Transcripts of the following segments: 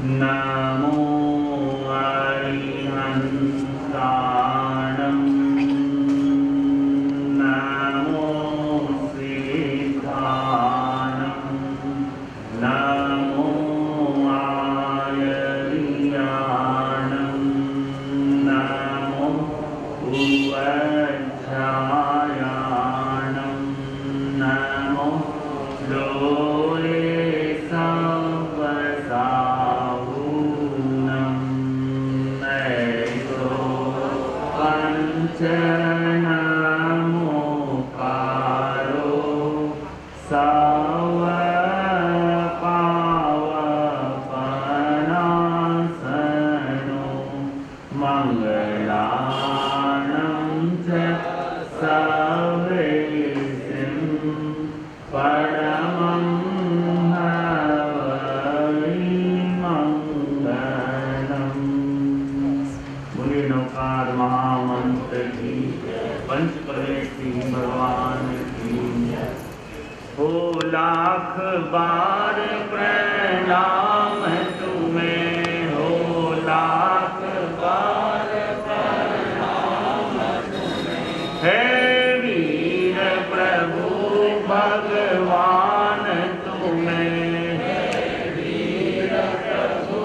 नमो अरिहन्ताणं नमो सिद्धानं नमो आयर्याणं नमो उवज्जायाणं नमो लोले नमोकारो सवपावपनासनो मङ्गलानं च सर्वेषां परमं हरिमङ्गलम्। बोलिए नौकार महामंत्र की, पंच परमेश्वरी भगवान की हो लाख बार प्रणाम तुम्हें, हो लाख बार प्रणाम तुम्हें, हे वीर प्रभु भगवान तुम्हें, हे वीर प्रभु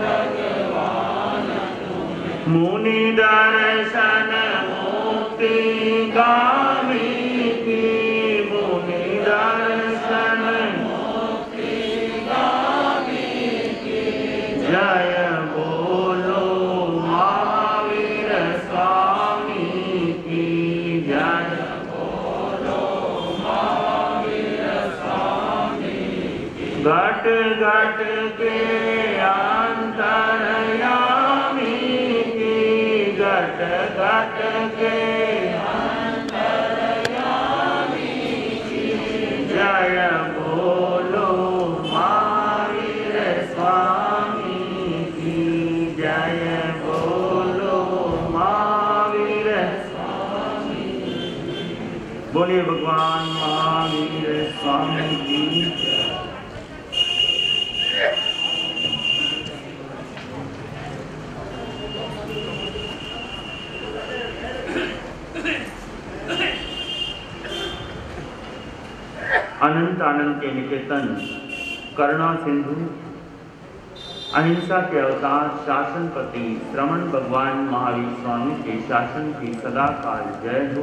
भगवान तुम्हें, मुनि दर्शन मुक्ति गामी की, मुनि दर्शन मुक्ति गामी की, जय बोलो महावीर स्वामी की, जय बोलो महावीर स्वामी की। घट घट के अंतर्यामी की, घट घट के अंतर्यामी की, जय बोलो महावीर स्वामी की, जय बोलो महावीर स्वामी। बोलिए भगवान महावीर स्वामी की। अनंत आनंद के निकेतन, करुणा सिंधु, अहिंसा के अवतार, शासनपति श्रवण भगवान महावीर स्वामी के शासन की सदा काल जय हो,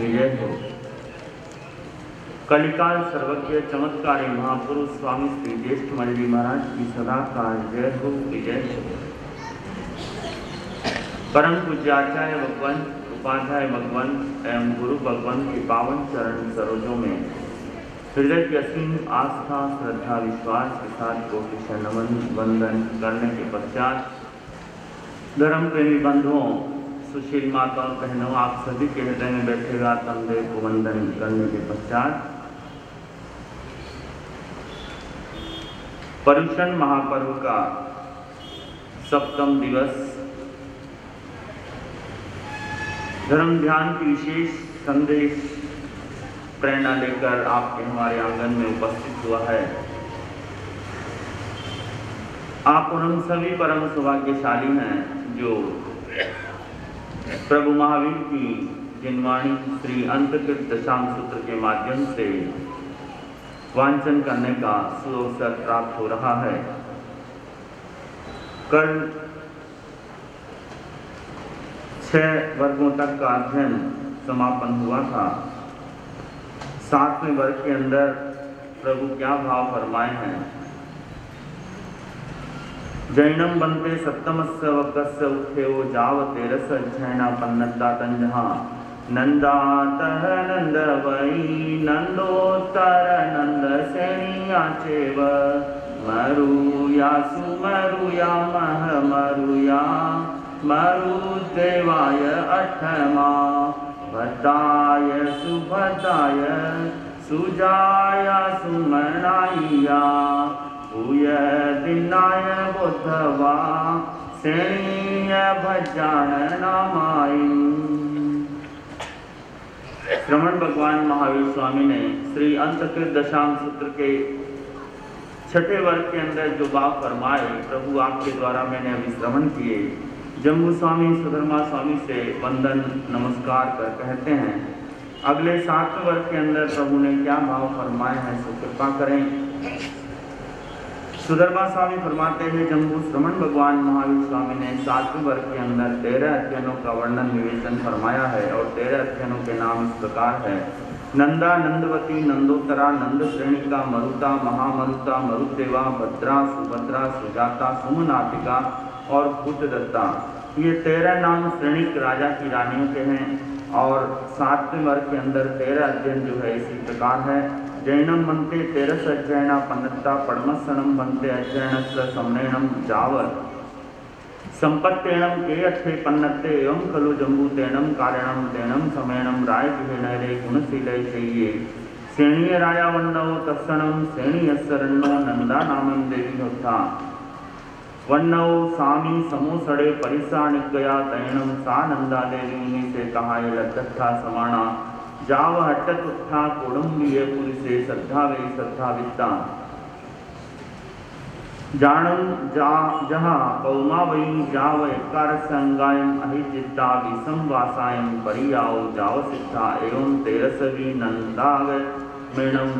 विजय हो। कलिकाल सर्वज्ञ चमत्कारी महापुरुष स्वामी श्री ज्येष्ठ मंडली महाराज की सदा काल जय हो, विजय हो। परम पूज्य आचार्य भगवंत, उपाध्याय भगवंत एवं गुरु भगवंत के पावन चरण सरोजों में हृदय की असीम आस्था, श्रद्धा, विश्वास के साथ कोटि नमन वंदन करने के पश्चात धर्म प्रेमी बंधुओं, सुशील माताओं, बहनों, आप सभी के हृदय में बैठेगा तमदेव को वंदन करने के पश्चात पर्युषण महापर्व का सप्तम दिवस धर्म ध्यान की विशेष संदेश प्रेरणा लेकर आपके हमारे आंगन में उपस्थित हुआ है। आप और हम सभी परम सौभाग्यशाली हैं जो प्रभु महावीर की जिनवाणी श्री अंतकृत दशांग सूत्र के माध्यम से वांचन करने का सुअवसर प्राप्त हो रहा है। कल 6 वर्गों तक का अध्ययन समापन हुआ था। 7वें वर्ग के अंदर प्रभु क्या भाव फरमाए हैं। जैनम बनते सप्तमस्य वक्स्य उठेओ जावते रस जैना पन्नता तंजहा नंदातः नंद वै नंदोत्तर नंद सेनिया चेव मरुया सुमरुया मह मरुया मरुदेवाय अठमा भद्दाय सुभद्दाय सुजाय सुमनाया भूय दिनाय बुद्धवा सेनीय भजान नामाई। श्रवण भगवान महावीर स्वामी ने श्री अंतकृत दशांग सूत्र के छठे वर्ग के अंदर जो भाव फरमाए, प्रभु आपके द्वारा मैंने अभी श्रवण किए। जम्बू स्वामी सुधर्मा स्वामी से वंदन नमस्कार कर कहते हैं, अगले 7वें वर्ग के अंदर प्रभु ने क्या भाव फरमाए हैं सो कृपा करें। सुधर्मा स्वामी फरमाते हैं, जम्बू श्रवण भगवान महावीर स्वामी ने 7वें वर्ग के अंदर 13 अध्ययनों का वर्णन विवेचन फरमाया है और 13 अध्ययनों के नाम इस प्रकार है। नंदा, नंदवती, नंदोत्तरा, नंद श्रेणिका, मरुता, महामरुता, मरुदेवा, भद्रा, सुभद्रा, सुजाता, सुमनातिका और बुद्धदत्ता। ये 13 नाम श्रेणिक राजा की रानियों के हैं और 7वें वर्ग के अंदर 13 अध्ययन जो है इसी प्रकार है। जैनम बनते 13 अध्ययना पन्नता पद्मसनम बनते अध्ययन सम्मेणम जावत संपत्तेणम के अठे पन्नते एवं खलु जम्बूतेणम कारणम तेणम समेणम राय नैरे गुणशील चाहिए श्रेणीय राजा वन्नव तत्सणम श्रेणीयसरण्यो नंदा नामम देवी होता वन्नव सामी समोसड़े परिसा निकया तैणम सा नंदा देवी से कहा ये लद्दथा समाणा जाव हटत उत्था कोडम्बीय पुरुषे श्रद्धा वे श्रद्धा विद्ता जानम जहाँ पौमा वही जाव एकार संगायम अहिचित्ता विषम वासायम परियाओ जाव सिद्धा एवं तेरसवी नंदाग मेणम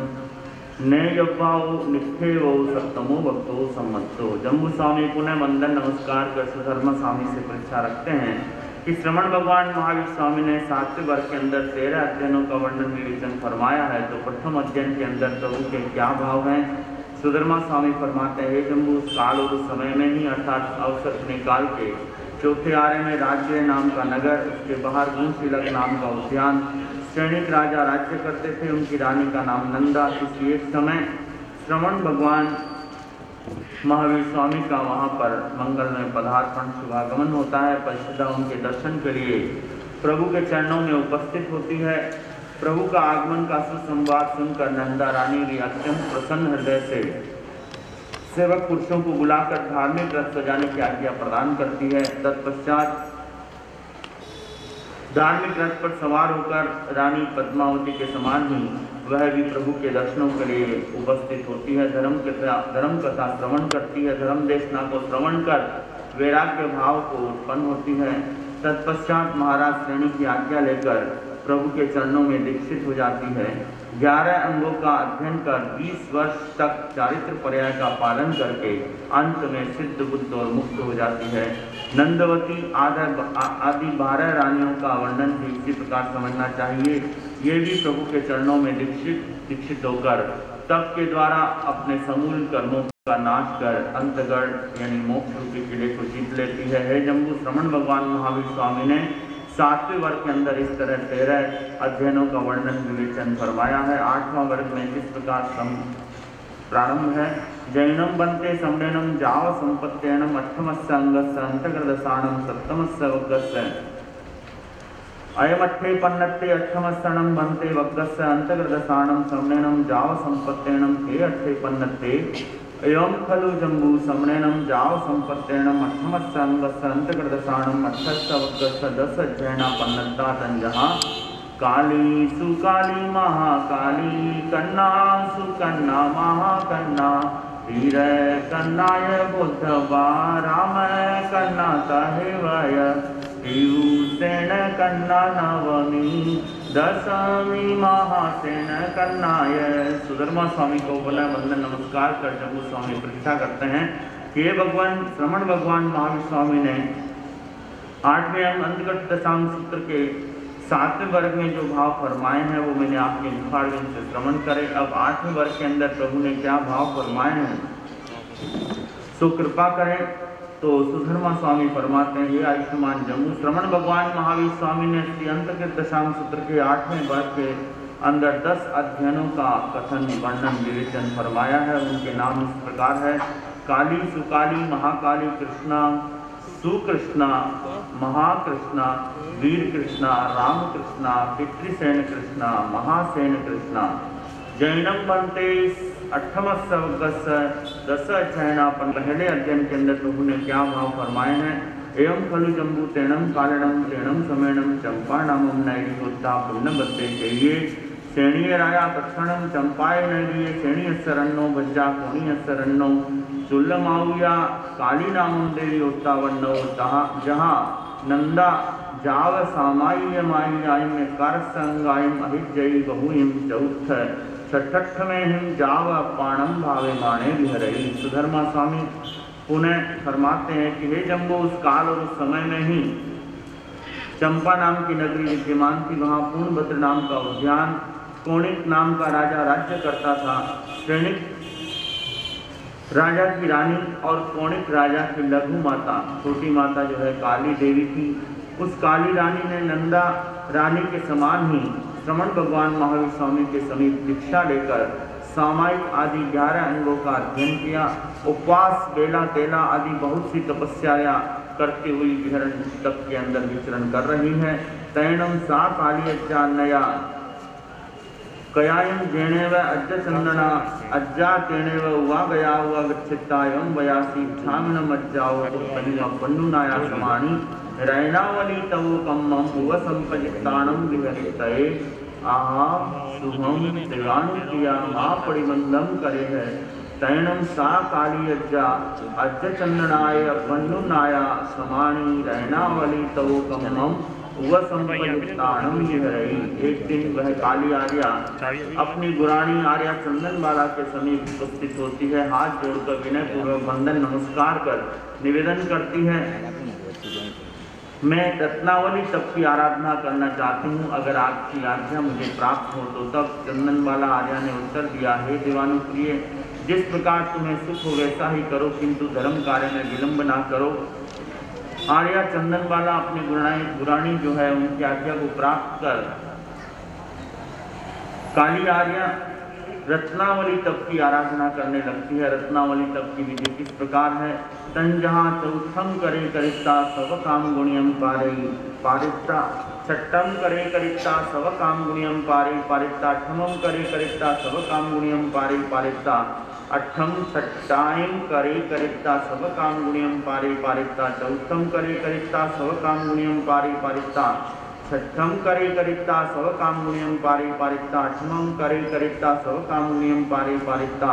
ने यवाओ निष्ठेवो सप्तमो भक्तो सम्मतो। जम्बू स्वामी पुनः वंदन नमस्कार कर सुधर्मा स्वामी से परीक्षा रखते हैं कि श्रवण भगवान महावीर स्वामी ने 7वें वर्ग के अंदर 13 अध्ययनों का वर्णन विवेचन फरमाया है, तो प्रथम अध्ययन के अंदर प्रभु के क्या भाव हैं। सुधर्मा स्वामी फरमाते हैं, जम्बू काल और समय में ही अर्थात अवसर निकाल के चौथे आरे में राज्य नाम का नगर, उसके बाहर गुणशीलक नाम का उद्यान, श्रेणिक राजा राज्य करते थे, उनकी रानी का नाम नंदा। इसलिए समय श्रवण भगवान महावीर स्वामी का वहाँ पर मंगल में पदार्पण शुभागमन होता है। परिषदा उनके दर्शन के लिए प्रभु के चरणों में उपस्थित होती है। प्रभु का आगमन का सुसंवाद सुनकर नंदा रानी भी अत्यंत प्रसन्न हृदय से सेवक पुरुषों को बुलाकर धार्मिक रथ सजाने की आज्ञा प्रदान करती है। तत्पश्चात धार्मिक रथ पर सवार होकर रानी पद्मावती के समान ही वह भी प्रभु के दर्शनों के लिए उपस्थित होती है। धर्म कथा श्रवण करती है, धर्म देशना को श्रवण कर वैराग्य भाव को उत्पन्न होती है। तत्पश्चात महाराज श्रेणी की आज्ञा लेकर प्रभु के चरणों में दीक्षित हो जाती है। 11 अंगों का अध्ययन कर 20 वर्ष तक चारित्र पर्याय का पालन करके अंत में सिद्ध बुद्ध और मुक्त हो जाती है। नंदवती आदि 12 रानियों का वर्णन भी इसी प्रकार समझना चाहिए। ये भी प्रभु के चरणों में दीक्षित होकर तप के द्वारा अपने समूल कर्मों का नाश कर अंतगढ़ यानी मोक्ष रूपी किले को जीत लेती है। हे जम्बू श्रवण भगवान महावीर स्वामी ने 7वें वर्ग के अंदर इस तरह 13 अध्ययनों का वर्णन विवेचन फरमाया है। 8वां वर्ग में किस प्रकार प्रारंभ है। जैनम बनते सम्मेनम जाव संपत्त्यनम अष्टमस्य अंगस्य अंतर्गदसाणम सप्तमस्य वग्गस्य अयमठे पन्नते अष्टमस्तणम बनते वग्गस्य अंतर्गदसाणम सम्मेनम जाव संपत्त्यनम के अठे पन्नते एवं खलु जम्बू सम्मेनम जाव संपत्तेणम अष्टमस्य अंगस्य अंतर्गदसाणम अष्टस्य वग्गस्य 10 अध्ययना पन्नता तंजहा काली सुकाली महाकाली कन्ना सुकन्ना महाकन्ना वीर कन्नाय बुद्धवा राम कन्ना तहेवय सेन कन्ना नवमी दशमी महासेन कन्नाय। सुधर्मा स्वामी को बोला वंदन नमस्कार कर जम्बू स्वामी परीक्षा करते हैं कि ये भगवान श्रवण भगवान महावीर स्वामी ने 8वें अंग अंतर्गत दशांग सूत्र के 7वें वर्ग में जो भाव फरमाए हैं वो मैंने आपके मुखारविंद से श्रवण करे। अब 8वें वर्ग के अंदर प्रभु ने क्या भाव फरमाए हैं सो कृपा करें। तो सुधर्मा स्वामी फरमाते हैं, ये आयुष्मान जम्बू श्रवण भगवान महावीर स्वामी ने श्री अंतर्गत दशांग सूत्र के 8वें वर्ग के अंदर 10 अध्ययनों का कथन वर्णन विवेचन फरमाया है। उनके नाम इस प्रकार है। काली सुकाली महाकाली कृष्णा सुकृष्णा महाकृष्णा वीर कृष्णा राम कृष्णा पितृसेन कृष्णा महासेन कृष्णा। जैनम बनते 8मस्य वग्गस्य 10 अध्ययना पहले अध्ययन के अंदर प्रभु ने क्या भाव फरमाए हैं। एवं खलु जम्बू तेणम कारणम तेणम समेणम चंपा नामम नैरी होता पुण्य बदले चाहिए श्रेणीय राया तत्क्षणम चंपाय नैरिये श्रेणीय शरणो भज्जा कोणीय शरणो चुल्लमाउया काली नामम देवी उत्तावन्नो जहाँ नंदा जाव सामाय माई में कर संगायम अहिजयी बहुम चौथ छठ में हिम जाव पाणम भावे माणे विहरई। सुधर्मा स्वामी पुनः फरमाते हैं कि हे जम्बो, उस काल और उस समय में ही चंपा नाम की नगरी विद्यमान थी। वहाँ पूर्णभद्र नाम का उद्यान, कोणिक नाम का राजा राज्य करता था। श्रेणिक राजा की रानी और कोणिक राजा की लघु माता, छोटी माता जो है काली देवी थी। उस काली रानी ने नंदा रानी के समान ही श्रवण भगवान महावीर स्वामी के समीप दीक्षा लेकर सामायिक आदि 11 अंगों का अध्ययन किया। उपवास, बेला तेला आदि बहुत सी तपस्याएं करती हुई विहरण तप के अंदर विचरण कर रही है। तैणम सा काली अज्जान्नया कयायम जेणे व अज्ज चंदना अज्जा तेणे व उवा गया हुआ गच्छितायम वयासी छामन मज्जाओ पन्नु पन्नुनाया समानी रैनावली तवो कम्मम उव संपजिताणम विहरितये आहा शुभम देवानुप्रिया मां परिबंधम करे है। तैणम सा काली अज्जा अज्ज चंदनाय पन्नुनाया समानी रैनावली तवो कम्मम वह संपत्ताणम विहरई। एक दिन वह काली आर्या अपनी गुरानी आर्या चंदनबाला के समीप उपस्थित होती है। हाथ जोड़कर विनय पूर्वक वंदन नमस्कार कर निवेदन करती है, मैं रत्नावली तप की आराधना करना चाहती हूँ, अगर आपकी आज्ञा मुझे प्राप्त हो तो। तब चंदनबाला आर्या ने उत्तर दिया, हे देवानुप्रिय, जिस प्रकार तुम्हें सुख हो वैसा ही करो, किंतु धर्म कार्य में विलंब ना करो। आर्या चंदनबाला अपनी गुरानी जो है उनकी आज्ञा को प्राप्त कर काली आर्या रत्नावली तप की आराधना करने लगती है। रत्नावली तप की विधि किस प्रकार है? तंजहा चौथम करे करिता सब काम गुणियम पारे पारिता, छठम करे करिता सब काम गुणियम पारे पारिता, अठमम करे करिता सब काम गुणियम पारे पारिता, अठम छठाइम करे करिता सब काम गुणियम पारे पारिता, चौथम करे करिता सब काम गुणियम पारे पारिता, छठम करे करिता सब काम गुणियम पारे पारिता, अठमम करे करिता सब काम गुणियम पारे पारिता,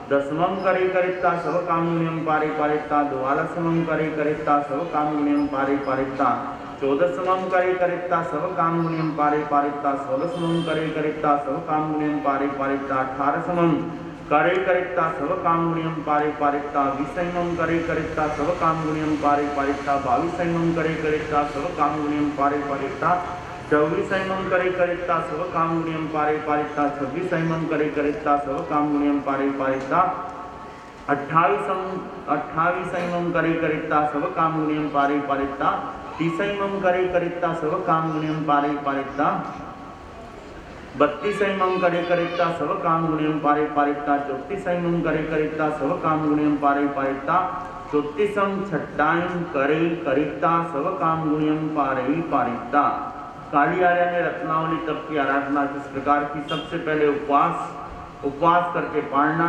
दसमम करे करिता सब काम गुणियम पारे पारिता, द्वादशमम करे करिता सब काम गुणियम पारे पारिता, चौदसमम करे करिता सब काम गुणियम पारे पारिता, सोलहसमम करे करिता सब काम गुणियम पारे पारिता, 18समम करे करिता सब काम गुणियम पारे पारिता, 20मम करे करिता सब काम गुणियम पारे पारिता, 22मम करे करिता सब काम गुणियम पारे पारिता, 24मम करे करिता सब काम गुणियम पारे पारिता, 26मम करे करिता सब काम गुणियम पारे पारिता, 28मम करे करिता सब काम गुणियम पारे पारिता, 30मम करे करिता सब काम गुणियम पारे पारिता, 32मम करे करिता सब काम गुणियम पारे पारिता, 34मम करे करिता सब काम गुणियम पारे पारिता, 34म छठाइम करे करिता सब काम गुणियम पारे पारिता। काली आर्या ने रत्नावली तप की आराधना किस प्रकार की? सबसे पहले उपवास करके पाड़ना,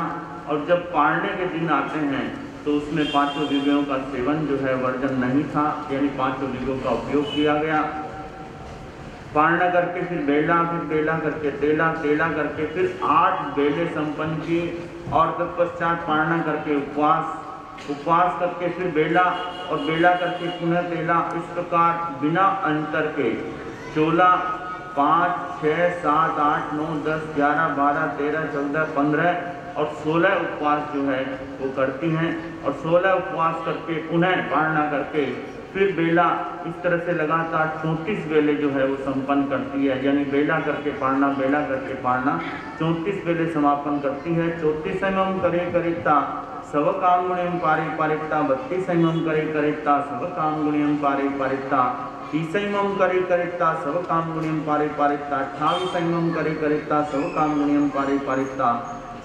और जब पाड़ने के दिन आते हैं तो उसमें 5 विधियों का सेवन जो है वर्जन नहीं था, यानी 5 विधियों का उपयोग किया गया। पारणा करके फिर बेला करके तेला करके फिर 8 बेले संपन्न किए, और तत्पश्चात पारणा करके उपवास करके फिर बेला, और बेला करके पुनः तेला। इस प्रकार बिना अंतर के 16, 5, 6, 7, 8, 9, 10, 11, 12, 13, 14, 15 और 16 उपवास जो है वो करती हैं, और 16 उपवास करके पुनः पारणा करके फिर बेला, इस तरह से लगातार 34 बेले जो है वो संपन्न करती है। यानी बेला करके पाड़ना, बेला करके पाड़ना, 34 बेले समापन करती है। 34मम करे करिता सब काम गुणियम पारे पारिता, 32मम करे करिता सब काम गुणियम पारे पारिता, 30मम करे करिता सब काम गुणियम पारे पारिता, 28मम करे करिता सब काम गुणियम पारे पारिता,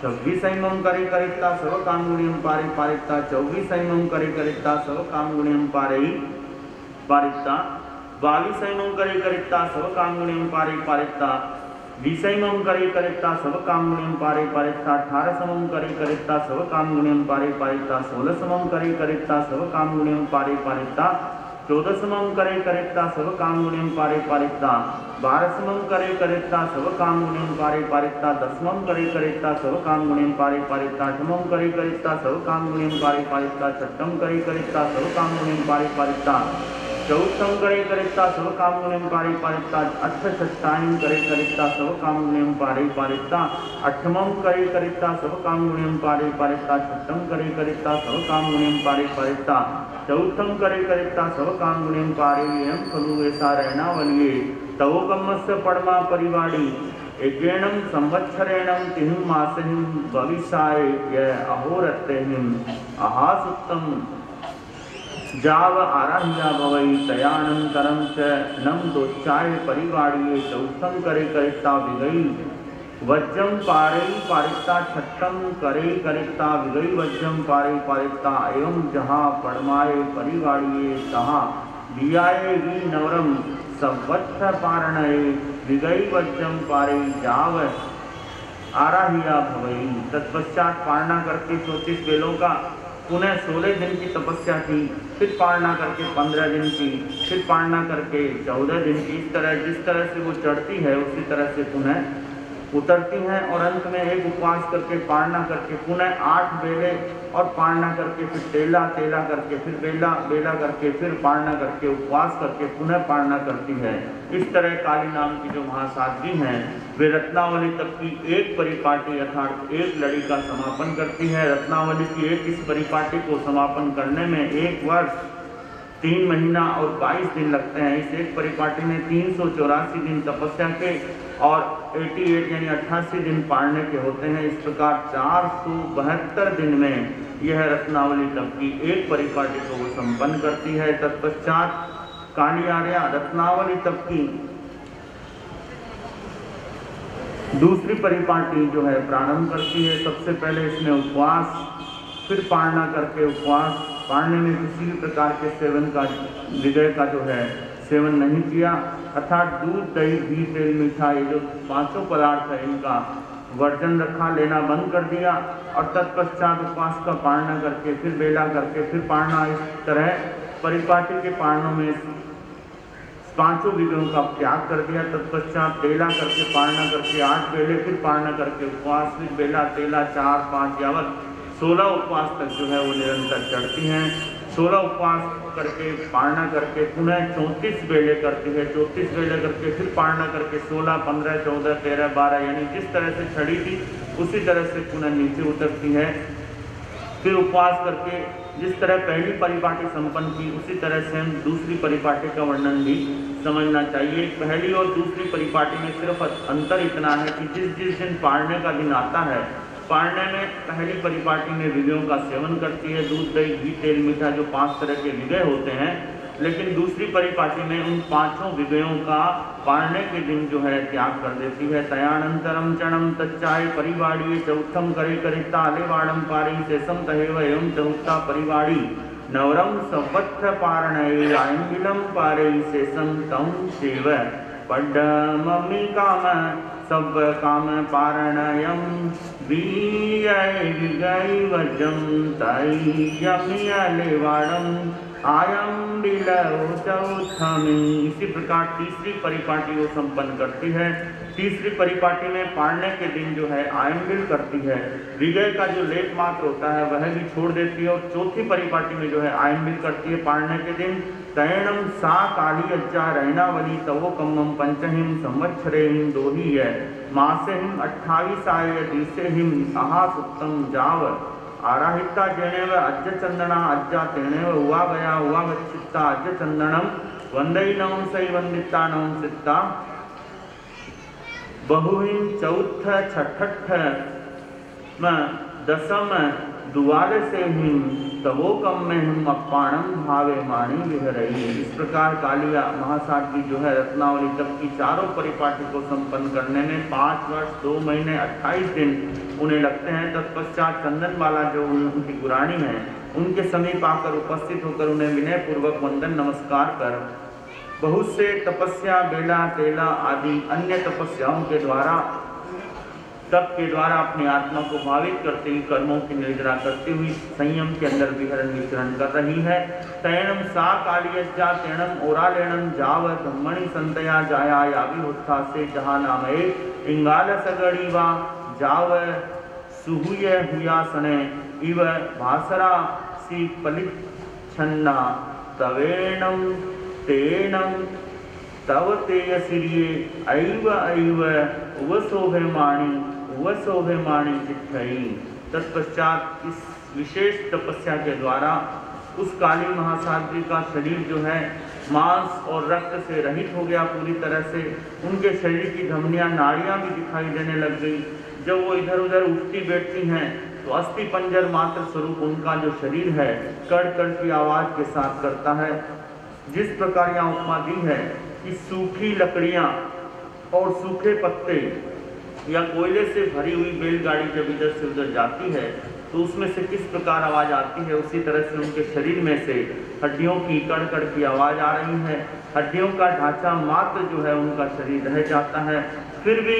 26मम करे करिता सब काम गुणियम पारे पारिता, 24मम करे करिता सब काम गुणियम पारे पारिता, 22मम करे करिता सब काम गुणियम पारे पारिता, 20मम करे करिता सब काम गुणियम पारे पारिता, 18मम करे करिता सब काम गुणियम पारे पारिता, 16मम करे करिता सब काम गुणियम पारे पारिता, 14 करे करेक्ता सब काम गुणियम पारे पारिता, 12 करे करेक्ता सब काम गुणियम पारे पारिता, 10 करे करेक्ता सब काम गुणियम पारे पारिता, 8 करे करेक्ता सब काम गुणियम पारे पारिता, 6 करे करेक्ता सब काम गुणियम पारे पारिता, 14 करे करेक्ता सब काम गुणियम पारे पारिता, 8 करे करेक्ता सब काम गुणियम पारे पारिता, 8 करे करेक्ता सब काम गुणियम पारे पारिता, 6 करे करेक्ता सब काम गुणियम पारे पारिता, 4 करे करेक्ता सब काम गुणियम पारे एम खलु ऐसा रहना वलिए तवो कम्मस्य परमा परिवाड़ी एकेणम संवत्सरेणम तिहिम मासहिम भविष्याय यह अहोरत्यहिम अहासुत्तम जाव आराह्या भवई तयानंतरम च नम दोच्चाय परिवाड़िये 4 करे करेक्ता विगई वज्रम पारे पारिता, 6 करे करेक्ता विगई वज्रम पारे पारिता, एवं जहाँ पड़माए परिवाड़िये तहाँ दियाए वी नवरम संवत्सर पारणये विगई वज्रम पारे जाव आराहिया भवई। तत्पश्चात पारणा करके 34 बेलों का पुनः 16 दिन की तपस्या की, फिर पारणा करके 15 दिन की, फिर पारणा करके 14 दिन की। इस तरह जिस तरह से वो चढ़ती है उसी तरह से पुनः उतरती हैं और अंत में एक उपवास करके पारणा करके पुनः 8 बेले और पारणा करके फिर तेला तेला करके फिर बेला बेला करके फिर पारणा करके उपवास करके पुनः पारणा करती है। इस तरह काली नाम की जो महासाध्वी हैं वे रत्नावली तक की एक परिपाटी अर्थात एक लड़ी का समापन करती है। रत्नावली की इस परिपाटी को समापन करने में 1 वर्ष 3 महीना और 22 दिन लगते हैं। इस एक परिपाटी में 384 दिन तपस्या के और 88 यानी 88 दिन पारने के होते हैं। इस प्रकार 472 दिन में यह रत्नावली तप की एक परिपाटी को वो संपन्न करती है। तत्पश्चात काली आर्या रत्नावली तप की दूसरी परिपाटी जो है प्रारंभ करती है। सबसे पहले इसमें उपवास, फिर पारणा करके उपवास, पारने में किसी भी प्रकार के सेवन का विजय का जो है सेवन नहीं किया, अर्थात दूध दही घी तेल मीठा ये जो 5 पदार्थ है इनका वर्जन रखा, लेना बंद कर दिया और तत्पश्चात उपवास का पारणा करके फिर बेला करके फिर पारणा। इस तरह परिपाटी के पारणों में 5 विधियों का त्याग कर दिया। तत्पश्चात बेला करके पारणा करके 8 बेले, फिर पारणा करके उपवास, फिर बेला तेला 4 5 यावत 16 उपवास तक जो है वो निरंतर चढ़ती हैं। 16 उपवास करके पारणा करके पुनः 34 बेले करती है। 34 बेले करके फिर पारणा करके 16 15 14 13 12 यानी जिस तरह से चढ़ी थी उसी तरह से पुनः नीचे उतरती है। फिर उपवास करके जिस तरह पहली परिपाटी संपन्न की उसी तरह से हम दूसरी परिपाटी का वर्णन भी समझना चाहिए। पहली और दूसरी परिपाटी में सिर्फ अंतर इतना है कि जिस दिन पारने का दिन आता है, पारने में पहली परिपाटी में विजयों का सेवन करती है, दूध दही घी तेल मीठा जो 5 तरह के विजय होते हैं, लेकिन दूसरी परिपाटी में उन 5 विजयों का पारने के दिन जो है त्याग कर देती है। तयानंतरम चणम तच्चाय परिवाड़ी 4 करे करिता अलेवाड़म पारी शेषम तहेव एवं 4 परिवाड़ी नवरम संवत्सर पारणये आयंगिलम पारे शेषम तम सेव पड्डमि काम सब काम पारणयम वीय विगई वजम तयमि अलेवाड़म आयम बिलौ चौथमी। इसी प्रकार तीसरी परिपाटी वो संपन्न करती है। तीसरी परिपाटी में पारने के दिन जो है आयंबिल करती है, विजय का जो लेप मात्र होता है वह भी छोड़ देती है। और चौथी परिपाटी में जो है आयंबिल करती है पारने के दिन। तयणम सा काली अज्जा रहनावली तवो कम्मम पंचहिम संवत्सरेहिम दोही है मासेहिम 28 आय दिसेहिम अहासुत्तम जाव आराहिता जेनेव अज्ज चंदना अज्जा तेनेव हुआ गया हुआ गच्छिता अज्ज चंदनम वंदईनम सई वंदिता नम सित्ता बहुहिम चौथ छठठ दसम दुआर से हिम तवो कम में हिम अपाणम भावे माणी विहरई। इस प्रकार कालिया महासाध्वी जो है रत्नावली तप की चारों परिपाटी को संपन्न करने में 5 वर्ष 2 महीने 28 दिन उन्हें लगते हैं। तत्पश्चात चंदनबाला जो उनकी गुरानी है उनके समीप आकर उपस्थित होकर उन्हें विनय पूर्वक वंदन नमस्कार कर बहुत से तपस्या बेला तेला आदि अन्य तपस्याओं के द्वारा तप के द्वारा अपनी आत्मा को भावित करते हुए कर्मों की निर्जरा करते हुए संयम के अंदर विचरण कर रही है। तैणम सा कालियज्जा तेणम ओरालेणम जाव ब्रह्मणि संतया जाया यावी उत्था से जहाँ नामे इंगाल सगड़ीवा जाव सुहुय हुयासने इव भासरा सी पलित छन्ना तवेणम तेणम तव तेयसिरिये ऐव ऐव उवसोभमाणी चित्थई। तत्पश्चात इस विशेष तपस्या के द्वारा उस काली महासाध्वी का शरीर जो है मांस और रक्त से रहित हो गया पूरी तरह से। उनके शरीर की धमनियां नाड़ियां भी दिखाई देने लग गई। जब वो इधर उधर उठती बैठती हैं तो अस्थि पंजर मात्र स्वरूप उनका जो शरीर है कड़ कड़ की आवाज के साथ करता है। जिस प्रकार यहाँ उपमा दी है कि सूखी लकड़ियां और सूखे पत्ते या कोयले से भरी हुई बैलगाड़ी जब इधर से उधर जाती है तो उसमें से किस प्रकार आवाज आती है, उसी तरह से उनके शरीर में से हड्डियों की कड़ कड़ की आवाज आ रही है। हड्डियों का ढांचा मात्र जो है उनका शरीर रह जाता है, फिर भी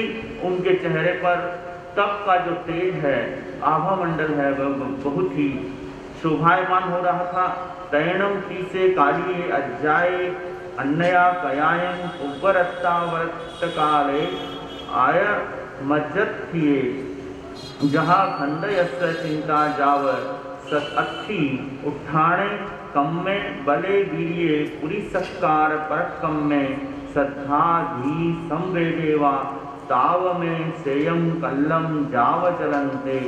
उनके चेहरे पर तप का जो तेज है, आभा मंडल है, वह बहुत ही शोभायमान हो रहा था। तैणम की से कालिये अज्जाए अन्नया कयायन उग्रत्ता वर्त काले आय मज्जत थिए जहाँ खंडयस्य चिंता जाव सत अथी उठाणे कम्मे बले वीर्ये पुरी सत्कार पर कम्मे श्रद्धा धी संवेदेवा ताव में सेयम कल्लम जाव चलन्ते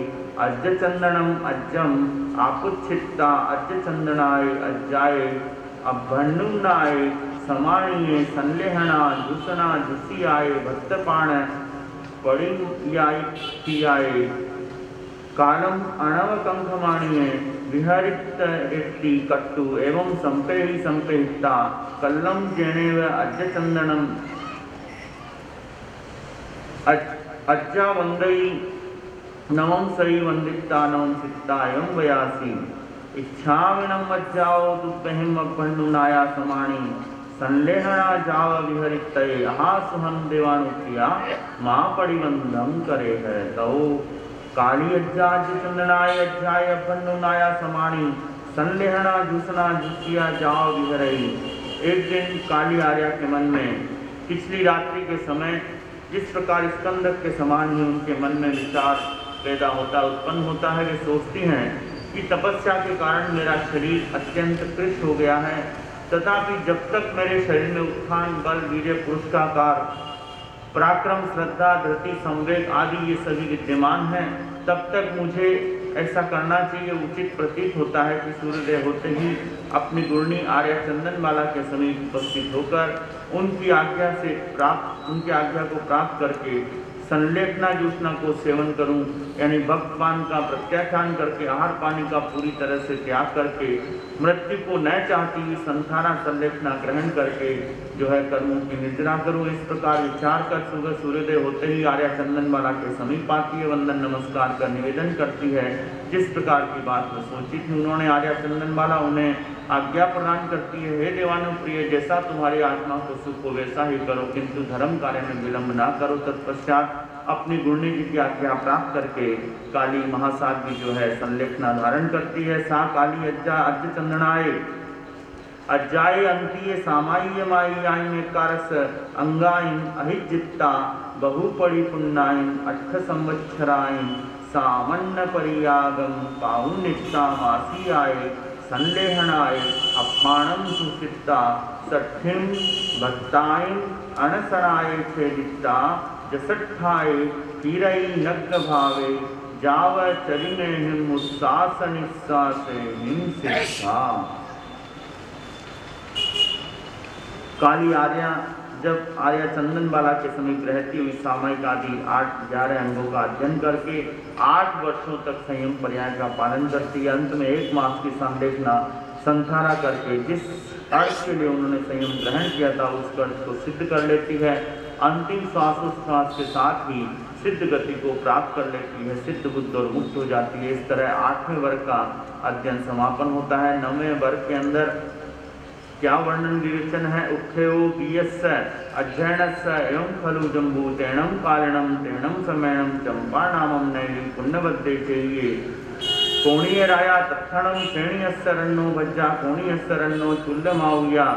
अज्ज चंदनम अज्जम आपुच्छित्ता अज्ज चंदनाय अज्जाए अभ्भन्नुनाय समाणीये संलेहना जुसना जुसियाय भक्तपाण पड़ियाय कालम अणव कंखमाणीये विहरित इट्टी कट्टु एवं संपेहि संपेहिता कल्लम जेनेव अज्ज चंदनम अज्जा वंदई नवम सई वंदिता नवम सित्ता एवं वयासी इच्छा विनम अज्जाओ दुपहिम अभ्भन्नुनाया समाणी संलेहना जाव विहरित हा सुहन देवानुप्रिया माँ परिबंधम करे है। तो काली अज्जाज चंदनाय अज्जाय अभ्भन्नुनाया समाणी संलेहना जुसना जुसिया जाव विहरई। एक दिन काली आर्या के मन में पिछली रात्रि के समय जिस प्रकार स्कंदक के समान ही उनके मन में विचार पैदा होता उत्पन्न होता है, वे सोचती हैं कि तपस्या के कारण मेरा शरीर अत्यंत कृश हो गया है, तथापि जब तक मेरे शरीर में उत्थान बल वीर्य पुरुषाकार पराक्रम श्रद्धा धृति संवेग आदि ये सभी विद्यमान हैं, तब तक मुझे ऐसा करना चाहिए। उचित प्रतीत होता है कि सूर्योदय होते ही अपनी गुरनी आर्या चंदनमाला के समीप उपस्थित होकर उनकी आज्ञा को प्राप्त करके संलेखना जूसना को सेवन करूं, यानी भक्तपान का प्रत्याख्यान करके आहार पानी का पूरी तरह से त्याग करके मृत्यु को न चाहती हुई संथाना संलेखना ग्रहण करके जो है कर्मों की निर्जरा करूं। इस प्रकार विचार कर सुबह सूर्योदय होते ही आर्या चंदनमाला के समीप आती है, वंदन नमस्कार कर निवेदन करती है। जिस प्रकार की बात वो सोची थी उन्होंने आर्या चंदनमाला उन्हें आज्ञा प्रदान करती है, हे देवानुप्रिय, जैसा तुम्हारी आत्मा को सुख हो वैसा ही करो, किंतु धर्म कार्य में विलंब ना करो। तत्पश्चात अपनी गुरनी जी की आज्ञा प्राप्त करके काली महासाध्वी जो है संलेखना धारण करती है। सा काली अज्जा अज्ज चंदनाय अज्जाए अंतीय सामाय माई आई में कारस अंगाइन अहिजित्ता बहुपड़ी पुन्नाइन अठ संवत्सराइन सामन्न परियागम पाउनिता मासी आए संलेहनाय अपमानम सुचित्ता सठिम भक्ताइन अनसराय छेदित्ता जसठाए तीरई नग्न भावे जाव चरिमे हिम उत्सास निस्सासे हिंसिता। काली आर्या जब आर्या चंदनबाला के समीप रहती हुई सामयिक आदि 8-11 अंगों का अध्ययन करके 8 वर्षों तक संयम पर्याय का पालन करती है। अंत में 1 मास की संलेखना संथाना करके जिस अर्थ के लिए उन्होंने संयम ग्रहण किया था उस अर्थ को सिद्ध कर लेती है। अंतिम श्वासोच्छ्वास के साथ ही सिद्ध गति को प्राप्त कर लेती है, सिद्ध बुद्ध और मुक्त हो जाती है। इस तरह 8वें वर्ग का अध्ययन समापन होता है। 9वें वर्ग के अंदर क्या वर्णन विवेचन है? उक्थेयो बीयस्य अध्ययनस्य एवं खलु जम्बूतेणं कारणं तेणं समयनं चंपा नामं नैवी पुण्यवद्दे चेये कोणीय राया तत्क्षणं श्रेणीयस्सरन्नो भज्जा कोणीयस्सरन्नो चुल्लमाउया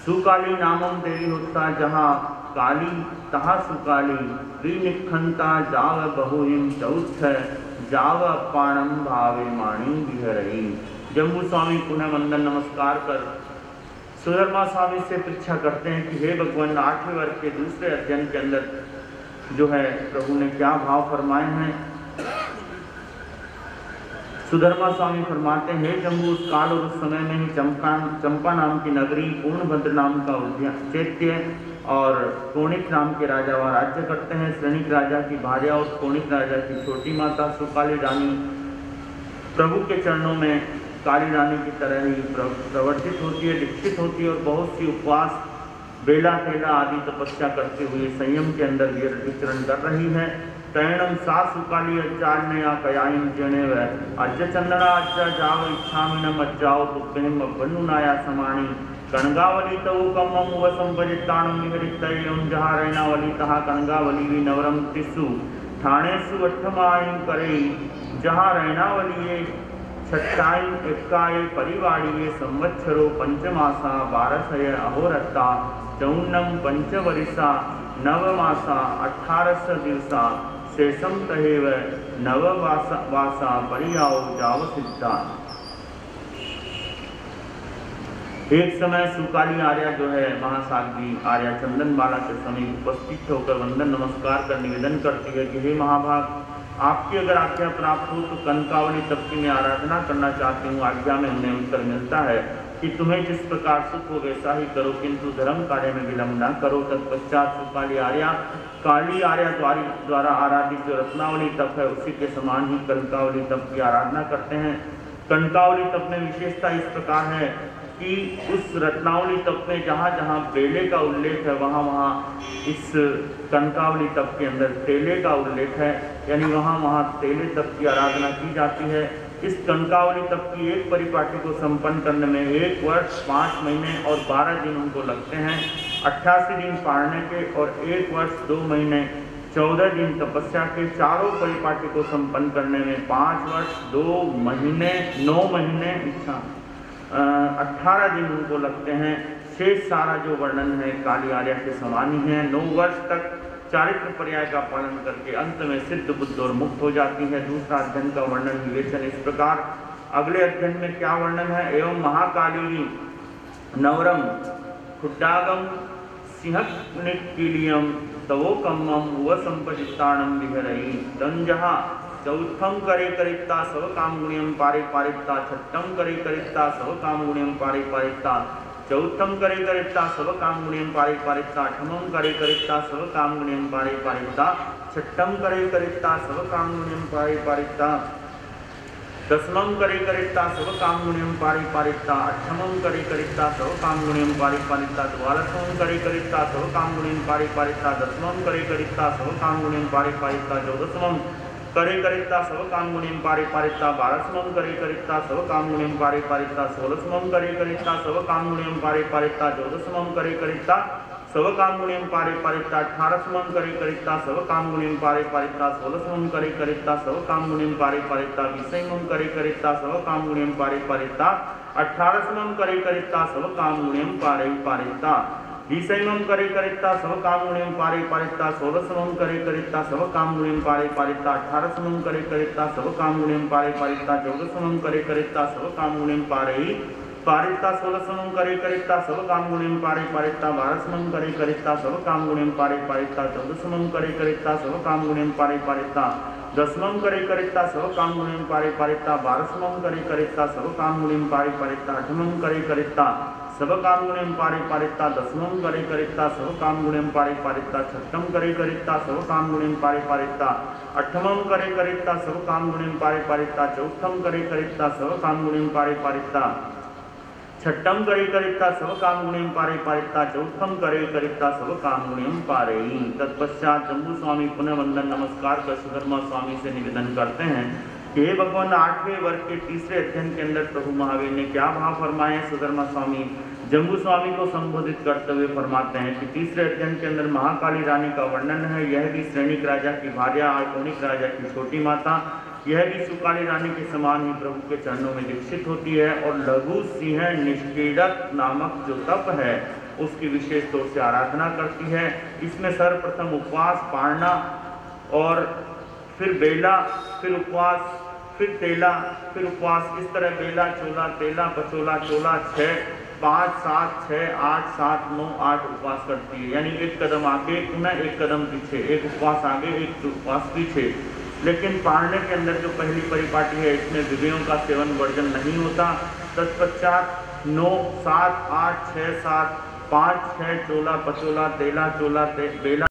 सुकाली नामं तेरी होता जहाँ काली तहा सुकाली त्रिनिखंता जाव बहुहिम चौथ जाव पाणम भावे माणी विहरई। जम्बू स्वामी पुनः वंदन नमस्कार कर सुधर्मा स्वामी से परीक्षा करते हैं कि हे भगवान 8वें वर्ग के दूसरे अध्ययन के अंदर जो है प्रभु ने क्या भाव फरमाए हैं। सुधर्मा स्वामी फरमाते हैं, हे जम्बू, उस काल और उस समय में ही चंपा नाम की नगरी, पूर्णभद्र नाम का उद्यान, चैत्य और कोणिक नाम के राजा वहाँ राज्य करते हैं। श्रेणिक राजा की भार्या और कोणिक राजा की छोटी माता सुकाली रानी प्रभु के चरणों में काली रानी की तरह ही प्रवर्तित होती है, दीक्षित होती है और बहुत सी उपवास, बेला तेला आदि तपस्या करते हुए संयम के अंदर विचरण कर रही है। तैणम सा सुकाली अज्जान्या कयायम जनेव अज्ज चंदना अज्जा जाव इच्छामिनम अज्जाओ तुभ्यम बन्नुनाया समाणी कणगावली तव कमम व संपजिताणम विहरितयं जहा रैनावली तहा कणगावली वि नवरम तिसु ठाणेसु अठ्ठमायं करे जहा रैनावली छट्टाई एक्काय परिवाड़ीये संवत्सरो पंचमासा 12 अहोरत्ता चौन्नम पंचवरिसा नवमासा 18 दिवसा शेषम तहेव नववासा परियाओ जाव सिद्धा। एक समय सुकाली आर्या जो है महासाध्वी आर्या चंदन बाला के समीप उपस्थित होकर वंदन नमस्कार कर निवेदन करती है कि हे महाभाग, आपकी अगर आज्ञा प्राप्त हो तो कनकावली तप की मैं आराधना करना चाहती हूँ। आज्ञा में उन्हें उत्तर मिलता है कि तुम्हें जिस प्रकार सुख हो वैसा ही करो, किंतु धर्म कार्य में विलंब न करो। तत्पश्चात सुकाली आर्या काली आर्या द्वारा आराधित जो रत्नावली तप है उसी के समान ही कनकावली तप की आराधना करते हैं। कनकावली तप में विशेषता इस प्रकार है कि उस रत्नावली तप में जहाँ जहाँ बेले का उल्लेख है वहाँ वहाँ इस कनकावली तप के अंदर तेले का उल्लेख है, यानी वहाँ वहाँ तेले तप की आराधना की जाती है। इस कनकावली तप की एक परिपाटी को संपन्न करने में 1 वर्ष 5 महीने और 12 दिन उनको लगते हैं। 88 दिन पारने के और 1 वर्ष 2 महीने 14 दिन तपस्या के, चारों परिपाटी को संपन्न करने में 5 वर्ष 2 महीने 9 महीने 18 दिन उनको लगते हैं। शेष सारा जो वर्णन है काली आर्या के समान ही है। 9 वर्ष तक चारित्र पर्याय का पालन करके अंत में सिद्ध बुद्ध और मुक्त हो जाती है। दूसरा अध्ययन का वर्णन विवेचन इस प्रकार। अगले अध्ययन में क्या वर्णन है? एवं महाकाली नवरम खुड्डागम सिंहनिकीलियम तवोकम्मम व संपदिताणम विहरई तंजहा चौथम करे करिता सव कामगुण्यम पारे पारिता छठम करे करिता सव कामगुण्यम पारे पारिता चौथम करे करिता सव कामगुण्यम पारे पारिता अठमम करे करिता सव कामगुण्यम पारे पारिता छठम करे करिता सव कामगुण्यम पारे पारिता दसमम करे करिता सव कामगुण्यम पारे पारिता अठमम करे करिता सव कामगुण्यम पारे पारिता द्वादशमम करे करिता सव कामगुण्यम पारे पारिता दसमम करे करिता सव कामगुण्यम पारे पारिता चौदसमम करे करिता सव कामगुण्यम पारे पारिता 12वां करे करिता सव कामगुण्यम पारे पारिता 16वां करे करिता सव कामगुण्यम पारे पारिता 14वां करे करिता सव कामगुण्यम पारे पारिता 18वां करे करिता सव कामगुण्यम पारे पारिता 16वां करे करिता सव कामगुण्यम पारे पारिता 20वां करे करिता सव कामगुण्यम पारे पारिता 18वां करे करिता सव कामगुण्यम पारे पारिता 20वां करे करिता सव कामगुण्यम पारे पारिता 16वां करे करिता सव कामगुण्यम पारे पारिता 18वां करे करिता सव कामगुण्यम पारे पारिता 14वां करे करिता सव कामगुण्यम पारे पारिता 16वां करे करिता सव कामगुण्यम पारे पारिता 12वां करे करिता सव कामगुण्यम पारे पारिता 14वां करे करिता सव कामगुण्यम पारे पारिता 10वां करे करिता सव कामगुण्यम पारे पारिता 12वां करे करिता सव कामगुण्यम पारे पारिता 8वां करे करिता सव कामगुण्यम पारे पारिता 10वां करे करिता सव कामगुण्यम पारे पारिता 6वां करे करिता सव कामगुण्यम पारे पारिता 8वां करे करिता सव कामगुण्यम पारे पारिता 4वां करे करिता सव कामगुण्यम पारे पारिता 6वां करे करिता सव कामगुण्यम पारे पारिता 4वां करे करिता सव कामगुण्यम पारे। तत्पश्चात जम्बू स्वामी पुनः वंदन नमस्कार कर सुधर्मा स्वामी से निवेदन करते हैं हे भगवान, 8वें वर्ग के तीसरे अध्ययन के अंदर प्रभु महावीर ने क्या भाव फरमाए। सुधर्मा स्वामी जम्बू स्वामी को संबोधित करते हुए फरमाते हैं कि तीसरे अध्ययन के अंदर महाकाली रानी का वर्णन है। यह भी श्रेणिक राजा की भार्या और कोणिक राजा की छोटी माता, यह भी सुकाली रानी के समान ही प्रभु के चरणों में दीक्षित होती है और लघु सिंह निष्क्रीडक नामक जो तप है उसकी विशेष तौर से आराधना करती है। इसमें सर्वप्रथम उपवास, पारना और फिर बेला, फिर उपवास, फिर तेला, फिर उपवास, इस तरह बेला, चोला, तेला, बचोला, चोला 6, 5, 7, 6, 8, 7, 9, 8 उपवास करती है। यानी एक कदम आगे पुनः एक कदम पीछे, एक उपवास आगे एक उपवास पीछे। लेकिन पारने के अंदर जो पहली परिपाटी है इसमें विवेयों का सेवन वर्जन नहीं होता। तत्पश्चात 9, 7, 8, 6, 7, 5, 6, चोला, बचोला, तेला, चोला, बेला